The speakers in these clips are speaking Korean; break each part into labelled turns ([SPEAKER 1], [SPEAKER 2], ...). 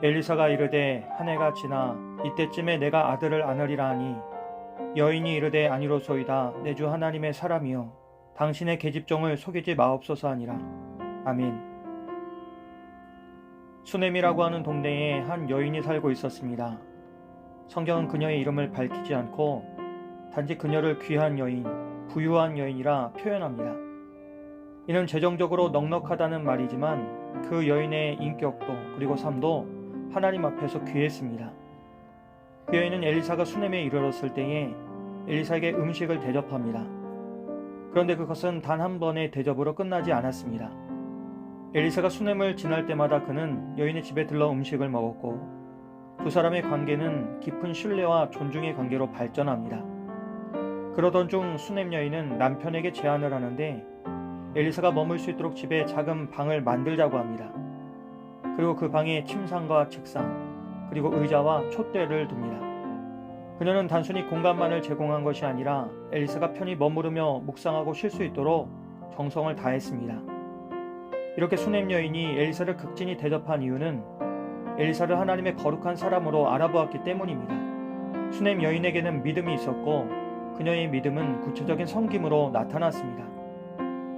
[SPEAKER 1] 엘리사가 이르되 한 해가 지나 이때쯤에 내가 아들을 안으리라 하니 여인이 이르되 아니로소이다. 내 주 하나님의 사람이여 당신의 계집종을 속이지 마옵소서 하니라. 아멘. 수넴이라고 하는 동네에 한 여인이 살고 있었습니다. 성경은 그녀의 이름을 밝히지 않고 단지 그녀를 귀한 여인, 부유한 여인이라 표현합니다. 이는 재정적으로 넉넉하다는 말이지만 그 여인의 인격도 그리고 삶도 하나님 앞에서 귀했습니다. 그 여인은 엘리사가 수넴에 이르렀을 때에 엘리사에게 음식을 대접합니다. 그런데 그것은 단 한 번의 대접으로 끝나지 않았습니다. 엘리사가 수넴을 지날 때마다 그는 여인의 집에 들러 음식을 먹었고 두 사람의 관계는 깊은 신뢰와 존중의 관계로 발전합니다. 그러던 중 수넴 여인은 남편에게 제안을 하는데 엘리사가 머물 수 있도록 집에 작은 방을 만들자고 합니다. 그리고 그 방에 침상과 책상, 그리고 의자와 촛대를 둡니다. 그녀는 단순히 공간만을 제공한 것이 아니라 엘리사가 편히 머무르며 묵상하고 쉴 수 있도록 정성을 다했습니다. 이렇게 수넴 여인이 엘리사를 극진히 대접한 이유는 엘리사를 하나님의 거룩한 사람으로 알아보았기 때문입니다. 수넴 여인에게는 믿음이 있었고 그녀의 믿음은 구체적인 섬김으로 나타났습니다.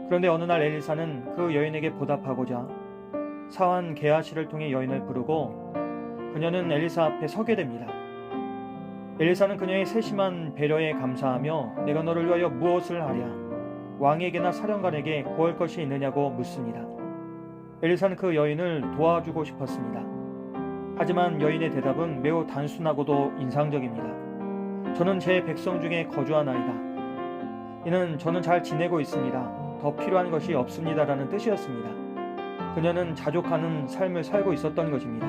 [SPEAKER 1] 그런데 어느 날 엘리사는 그 여인에게 보답하고자 사환 게하시를 통해 여인을 부르고 그녀는 엘리사 앞에 서게 됩니다. 엘리사는 그녀의 세심한 배려에 감사하며 내가 너를 위하여 무엇을 하랴? 왕에게나 사령관에게 구할 것이 있느냐고 묻습니다. 엘리사는 그 여인을 도와주고 싶었습니다. 하지만 여인의 대답은 매우 단순하고도 인상적입니다. 저는 제 백성 중에 거주하나이다. 이는 저는 잘 지내고 있습니다. 더 필요한 것이 없습니다라는 뜻이었습니다. 그녀는 자족하는 삶을 살고 있었던 것입니다.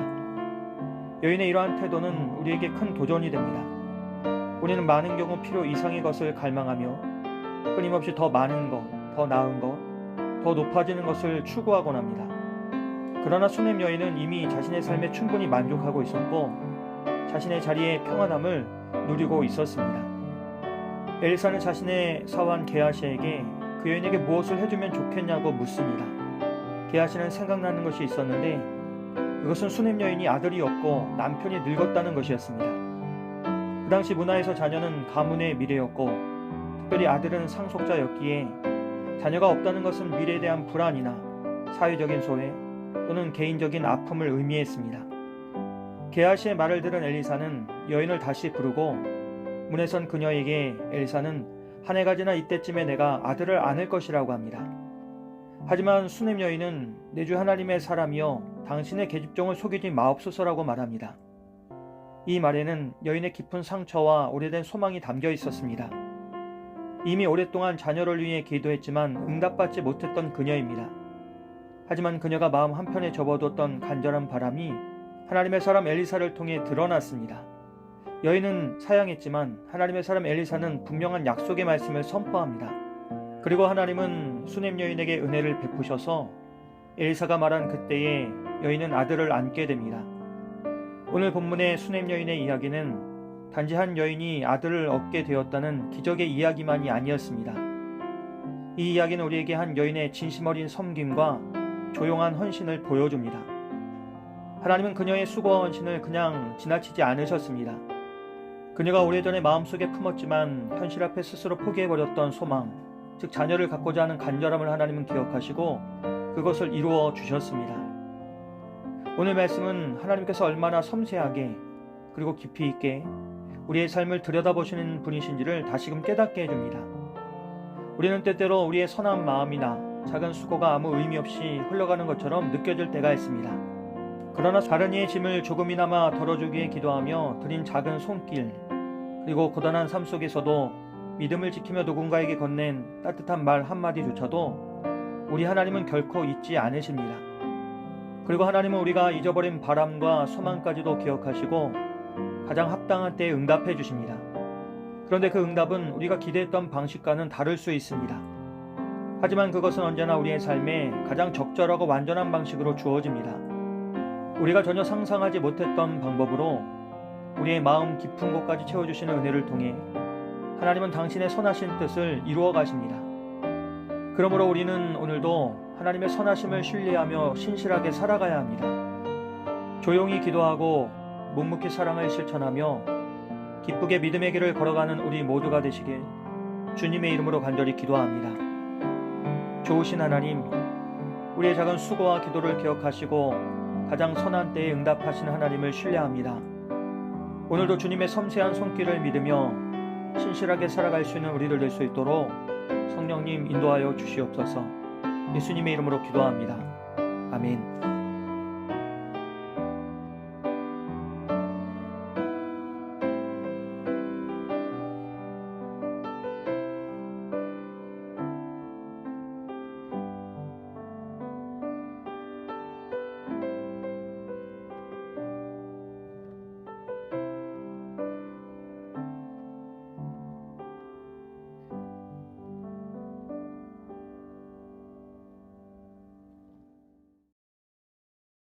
[SPEAKER 1] 여인의 이러한 태도는 우리에게 큰 도전이 됩니다. 우리는 많은 경우 필요 이상의 것을 갈망하며 끊임없이 더 많은 것, 더 나은 것, 더 높아지는 것을 추구하곤 합니다. 그러나 수넴 여인은 이미 자신의 삶에 충분히 만족하고 있었고 자신의 자리에 평안함을 누리고 있었습니다. 엘리사는 자신의 사환 게하시에게 그 여인에게 무엇을 해주면 좋겠냐고 묻습니다. 게하시는 생각나는 것이 있었는데 그것은 수넴 여인이 아들이 없고 남편이 늙었다는 것이었습니다. 그 당시 문화에서 자녀는 가문의 미래였고 특별히 아들은 상속자였기에 자녀가 없다는 것은 미래에 대한 불안이나 사회적인 소외 또는 개인적인 아픔을 의미했습니다. 게하시의 말을 들은 엘리사는 여인을 다시 부르고 문에 선 그녀에게 엘리사는 한 해가 지나 이때쯤에 내가 아들을 안을 것이라고 합니다. 하지만 수넴 여인은 내 주 하나님의 사람이여 당신의 계집종을 속이지 마옵소서라고 말합니다. 이 말에는 여인의 깊은 상처와 오래된 소망이 담겨 있었습니다. 이미 오랫동안 자녀를 위해 기도했지만 응답받지 못했던 그녀입니다. 하지만 그녀가 마음 한편에 접어뒀던 간절한 바람이 하나님의 사람 엘리사를 통해 드러났습니다. 여인은 사양했지만 하나님의 사람 엘리사는 분명한 약속의 말씀을 선포합니다. 그리고 하나님은 수넴 여인에게 은혜를 베푸셔서 엘리사가 말한 그때에 여인은 아들을 안게 됩니다. 오늘 본문의 수넴 여인의 이야기는 단지 한 여인이 아들을 얻게 되었다는 기적의 이야기만이 아니었습니다. 이 이야기는 우리에게 한 여인의 진심 어린 섬김과 조용한 헌신을 보여줍니다. 하나님은 그녀의 수고와 헌신을 그냥 지나치지 않으셨습니다. 그녀가 오래전에 마음속에 품었지만 현실 앞에 스스로 포기해버렸던 소망, 즉 자녀를 갖고자 하는 간절함을 하나님은 기억하시고 그것을 이루어 주셨습니다. 오늘 말씀은 하나님께서 얼마나 섬세하게 그리고 깊이 있게 우리의 삶을 들여다보시는 분이신지를 다시금 깨닫게 해줍니다. 우리는 때때로 우리의 선한 마음이나 작은 수고가 아무 의미 없이 흘러가는 것처럼 느껴질 때가 있습니다. 그러나 다른 이의 짐을 조금이나마 덜어주기 위해 기도하며 드린 작은 손길, 그리고 고단한 삶 속에서도 믿음을 지키며 누군가에게 건넨 따뜻한 말 한마디조차도 우리 하나님은 결코 잊지 않으십니다. 그리고 하나님은 우리가 잊어버린 바람과 소망까지도 기억하시고 가장 합당한 때에 응답해 주십니다. 그런데 그 응답은 우리가 기대했던 방식과는 다를 수 있습니다. 하지만 그것은 언제나 우리의 삶에 가장 적절하고 완전한 방식으로 주어집니다. 우리가 전혀 상상하지 못했던 방법으로 우리의 마음 깊은 곳까지 채워주시는 은혜를 통해 하나님은 당신의 선하신 뜻을 이루어 가십니다. 그러므로 우리는 오늘도 하나님의 선하심을 신뢰하며 신실하게 살아가야 합니다. 조용히 기도하고 묵묵히 사랑을 실천하며 기쁘게 믿음의 길을 걸어가는 우리 모두가 되시길 주님의 이름으로 간절히 기도합니다. 좋으신 하나님, 우리의 작은 수고와 기도를 기억하시고 가장 선한 때에 응답하시는 하나님을 신뢰합니다. 오늘도 주님의 섬세한 손길을 믿으며 신실하게 살아갈 수 있는 우리들 될 수 있도록 성령님 인도하여 주시옵소서. 예수님의 이름으로 기도합니다. 아멘.